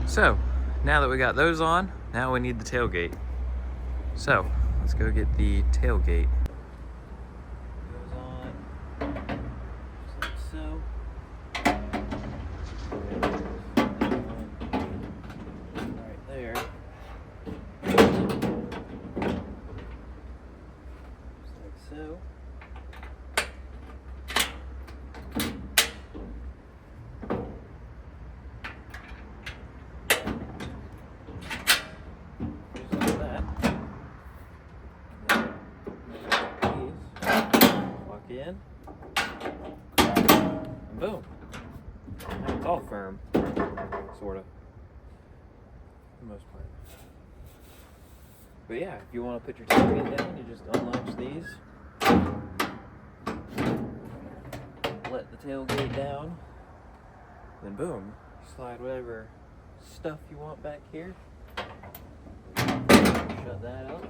So, now that we got those on, now we need the tailgate. So, let's go get the tailgate. Goes on, just like so. Right there. Just like so. In and boom. Now it's all firm, sort of, for the most part. But yeah, if you want to put your tailgate down, you just unlatch these, let the tailgate down, then boom, slide whatever stuff you want back here, shut that up,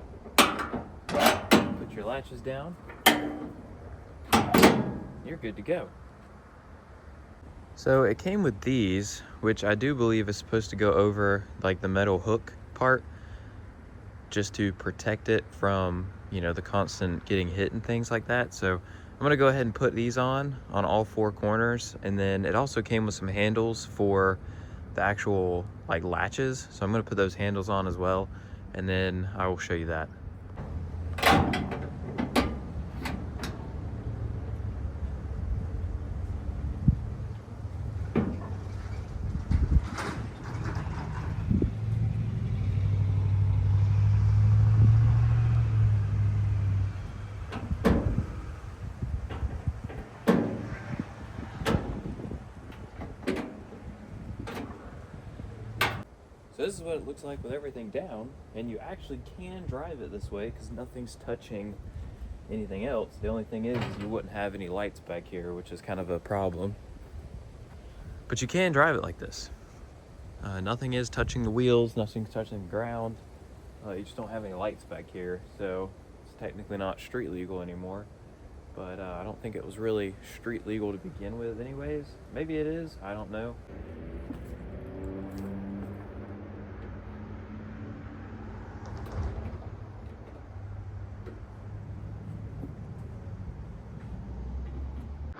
put your latches down, you're good to go. So it came with these, which I do believe is supposed to go over like the metal hook part, just to protect it from, you know, the constant getting hit and things like that. So I'm gonna go ahead and put these on all four corners, and then it also came with some handles for the actual like latches. So I'm gonna put those handles on as well, and then I will show you that. So this is what it looks like with everything down, and you actually can drive it this way because nothing's touching anything else. The only thing is you wouldn't have any lights back here, which is kind of a problem. But you can drive it like this. Nothing is touching the wheels, nothing's touching the ground. You just don't have any lights back here, so it's technically not street legal anymore. But I don't think it was really street legal to begin with anyways. Maybe it is, I don't know.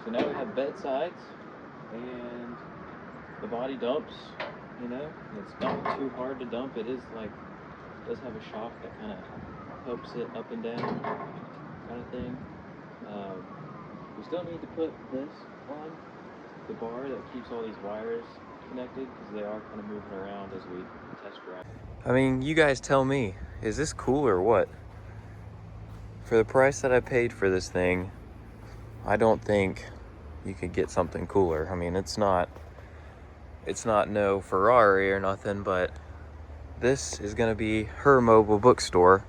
So now we have bed sides, and the body dumps, you know, it's not too hard to dump. It is like, it does have a shock that kind of helps it up and down kind of thing. We still need to put this on the bar that keeps all these wires connected, because they are kind of moving around as we test drive. I mean, you guys tell me, is this cool or what? For the price that I paid for this thing, I don't think you could get something cooler. I mean, it's not no Ferrari or nothing, but this is gonna be her mobile bookstore.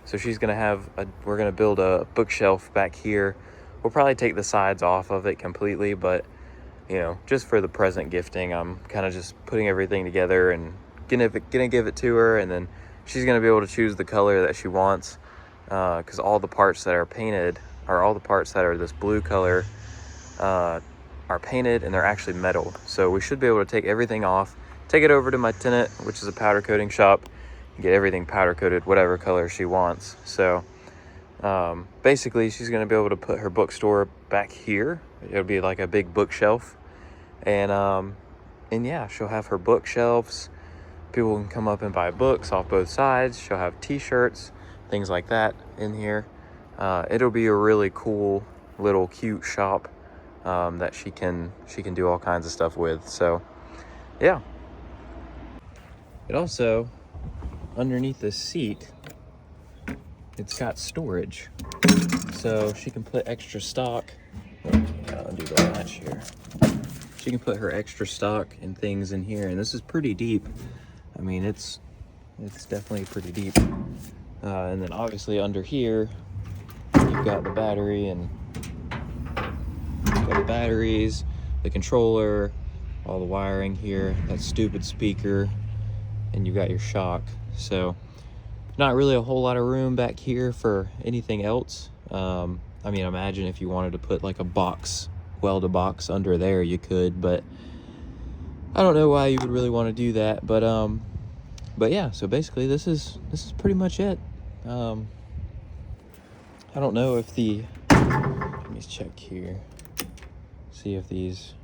So she's gonna have we're gonna build a bookshelf back here. We'll probably take the sides off of it completely, but you know, just for the present gifting, I'm kind of just putting everything together and gonna give it to her, and then she's gonna be able to choose the color that she wants, because all the parts that are painted, or all the parts that are this blue color, are painted, and they're actually metal. So we should be able to take everything off, take it over to my tenant, which is a powder coating shop, and get everything powder coated whatever color she wants. So basically she's going to be able to put her bookstore back here. It'll be like a big bookshelf, and yeah, she'll have her bookshelves. People can come up and buy books off both sides. She'll have t-shirts, things like that in here. It'll be a really cool little cute shop that she can do all kinds of stuff with. So yeah. It also, underneath the seat, it's got storage, so she can put extra stock. Undo the latch here. She can put her extra stock and things in here, and this is pretty deep. I mean, it's definitely pretty deep. And then obviously under here, you've got the battery, and you've got the batteries, the controller, all the wiring here, that stupid speaker, and you've got your shock. So not really a whole lot of room back here for anything else. I mean, imagine if you wanted to put like a box, weld a box under there, you could, but I don't know why you would really want to do that. But yeah, so basically this is pretty much it. I don't know if let me check here, see if these,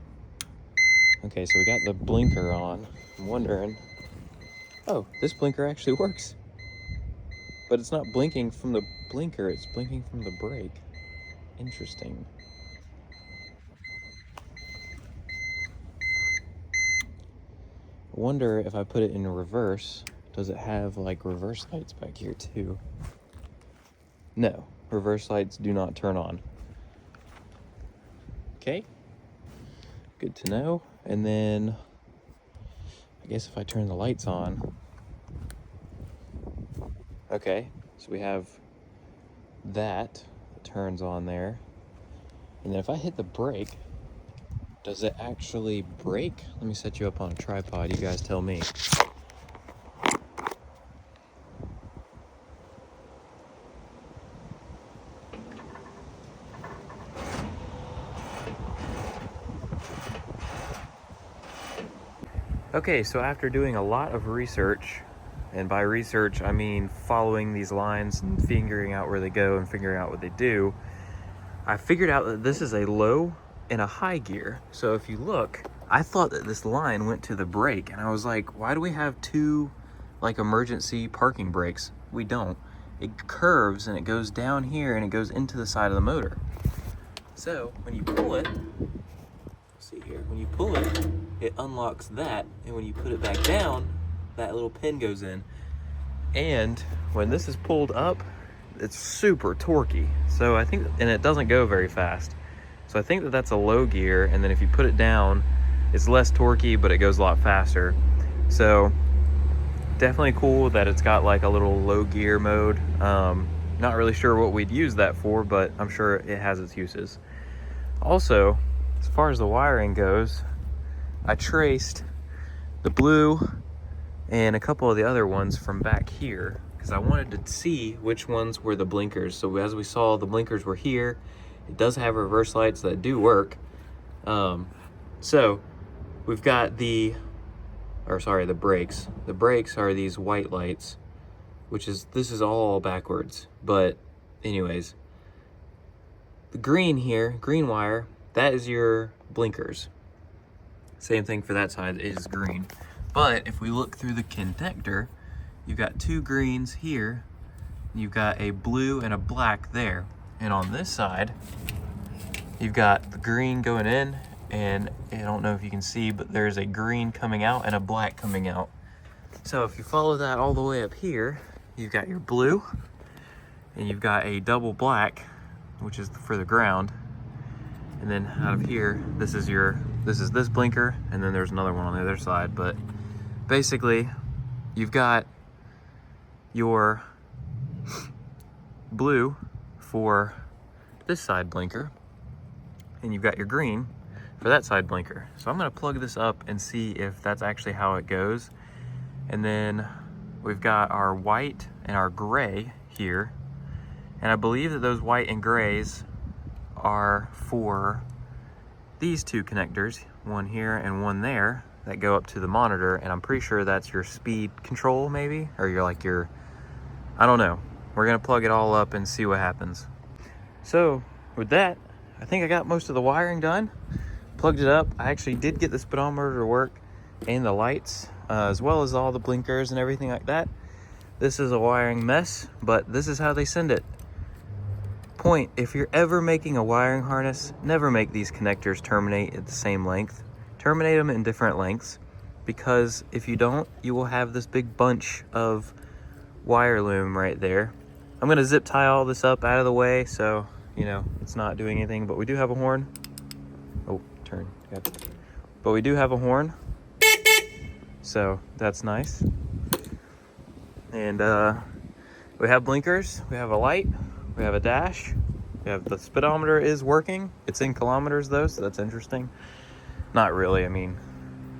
okay, so we got the blinker on. I'm wondering, oh, this blinker actually works, but it's not blinking from the blinker, it's blinking from the brake. Interesting. I wonder if I put it in reverse, does it have like reverse lights back here too? No, reverse lights do not turn on. Okay, good to know. And then I guess if I turn the lights on, okay, so we have that turns on there. And then if I hit the brake, does it actually brake? Let me set you up on a tripod, you guys tell me. Okay, so after doing a lot of research, and by research I mean following these lines and figuring out where they go and figuring out what they do, I figured out that this is a low and a high gear. So if you look, I thought that this line went to the brake, and I was like, why do we have two like emergency parking brakes? We don't. It curves and it goes down here and it goes into the side of the motor. So when you pull it, see here, when you pull it, it unlocks that, and when you put it back down, that little pin goes in. And when this is pulled up, it's super torquey. So I think, and it doesn't go very fast. So I think that that's a low gear, and then if you put it down, it's less torquey, but it goes a lot faster. So definitely cool that it's got like a little low gear mode. Not really sure what we'd use that for, but I'm sure it has its uses. Also, as far as the wiring goes, I traced the blue and a couple of the other ones from back here because I wanted to see which ones were the blinkers. So as we saw, the blinkers were here. It does have reverse lights that do work. So we've got the brakes. The brakes are these white lights, this is all backwards. But anyways, the green here, green wire, that is your blinkers. Same thing for that side, it is green. But if we look through the connector, you've got two greens here, you've got a blue and a black there. And on this side, you've got the green going in, and I don't know if you can see, but there's a green coming out and a black coming out. So if you follow that all the way up here, you've got your blue, and you've got a double black, which is for the ground. And then out of here, this is this blinker, and then there's another one on the other side. But basically, you've got your blue for this side blinker, and you've got your green for that side blinker. So I'm gonna plug this up and see if that's actually how it goes. And then we've got our white and our gray here. And I believe that those white and grays are for these two connectors, one here and one there, that go up to the monitor. And I'm pretty sure that's your speed control maybe, or your, I don't know. We're gonna plug it all up and see what happens. So with that, I think I got most of the wiring done. Plugged it up. I actually did get the speedometer to work and the lights, as well as all the blinkers and everything like that. This is a wiring mess, but this is how they send it. Point, if you're ever making a wiring harness, never make these connectors terminate at the same length. Terminate them in different lengths, because if you don't, you will have this big bunch of wire loom right there. I'm gonna zip tie all this up out of the way so, you know, it's not doing anything, but we do have a horn. Oh, turn. But we do have a horn, so that's nice. And we have blinkers, we have a light, we have a dash, we have the speedometer is working. It's in kilometers though, so that's interesting. Not really, I mean,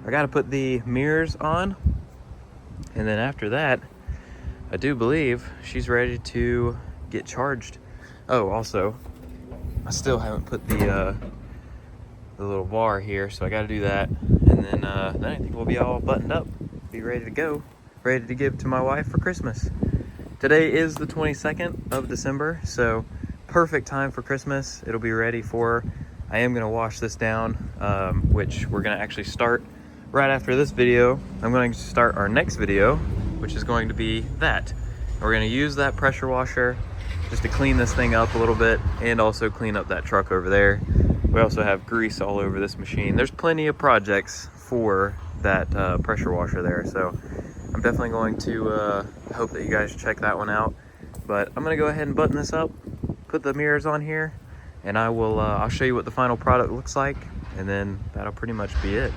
I gotta put the mirrors on, and then after that, I do believe she's ready to get charged. Oh, also, I still haven't put the little bar here, so I gotta do that. And then I think we'll be all buttoned up, be ready to go, ready to give to my wife for Christmas. Today is the 22nd of December, so perfect time for Christmas. It'll be ready for her. I am gonna wash this down, which we're gonna actually start right after this video. I'm going to start our next video, which is going to be that. We're gonna use that pressure washer just to clean this thing up a little bit and also clean up that truck over there. We also have grease all over this machine. There's plenty of projects for that pressure washer there, so I'm definitely going to hope that you guys check that one out. But I'm gonna go ahead and button this up, put the mirrors on here, and I'll show you what the final product looks like, and then that'll pretty much be it.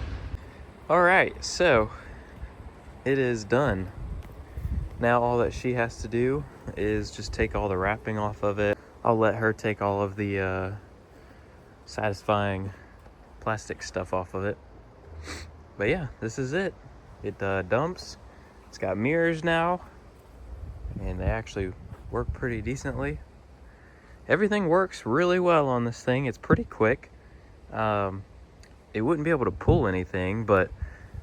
All right, so it is done. Now all that she has to do is just take all the wrapping off of it. I'll let her take all of the satisfying plastic stuff off of it. But yeah, this is it. It dumps. It's got mirrors now, and they actually work pretty decently. Everything works really well on this thing. It's pretty quick. It wouldn't be able to pull anything, but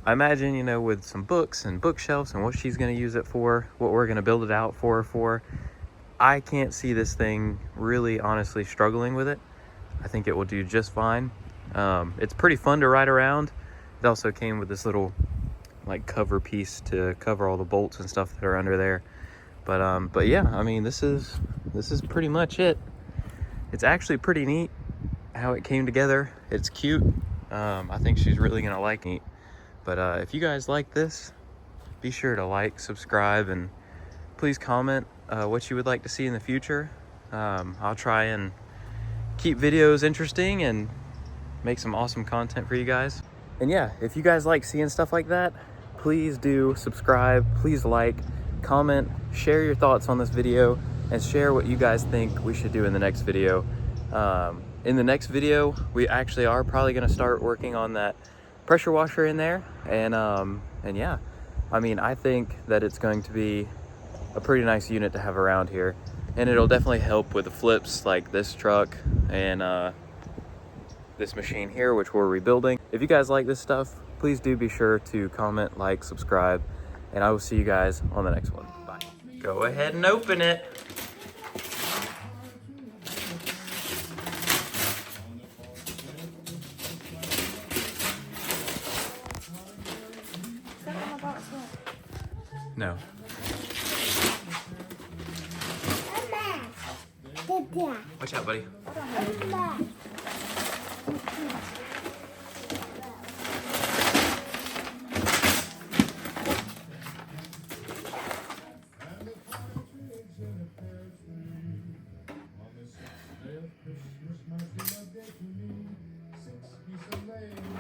I imagine, you know, with some books and bookshelves and what she's going to use it for, what we're going to build it out for, I can't see this thing really honestly struggling with it. I think it will do just fine. It's pretty fun to ride around. It also came with this little like cover piece to cover all the bolts and stuff that are under there. But yeah, I mean, this is pretty much it. It's actually pretty neat how it came together. It's cute. I think she's really gonna like it. But if you guys like this, be sure to like, subscribe, and please comment what you would like to see in the future. I'll try and keep videos interesting and make some awesome content for you guys. And yeah, if you guys like seeing stuff like that, please do subscribe, please like, comment, share your thoughts on this video, and share what you guys think we should do in the next video. In the next video, we actually are probably gonna start working on that pressure washer in there. And yeah, I mean, I think that it's going to be a pretty nice unit to have around here. And it'll definitely help with the flips like this truck and this machine here, which we're rebuilding. If you guys like this stuff, please do be sure to comment, like, subscribe, and I will see you guys on the next one. Bye. Go ahead and open it. No. Watch out, buddy.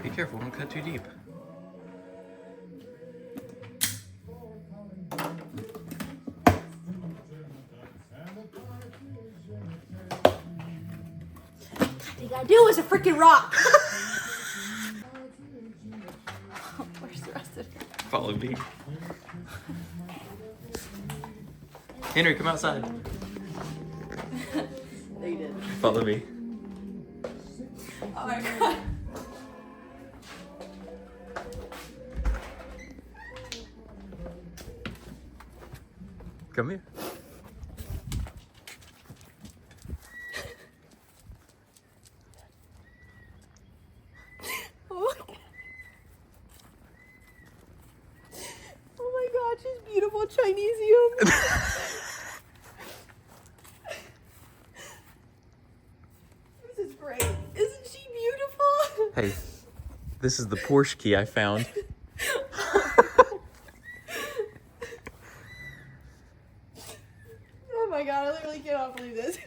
Be careful, don't cut too deep. All you gotta do is a freaking rock. Where's the rest of it? Follow me. Henry, come outside. They did. Follow me. Oh my god. Come here. Oh my god, she's beautiful Chinesium. This is great. Isn't she beautiful? Hey, this is the Porsche key I found. Oh my god, I literally cannot believe this.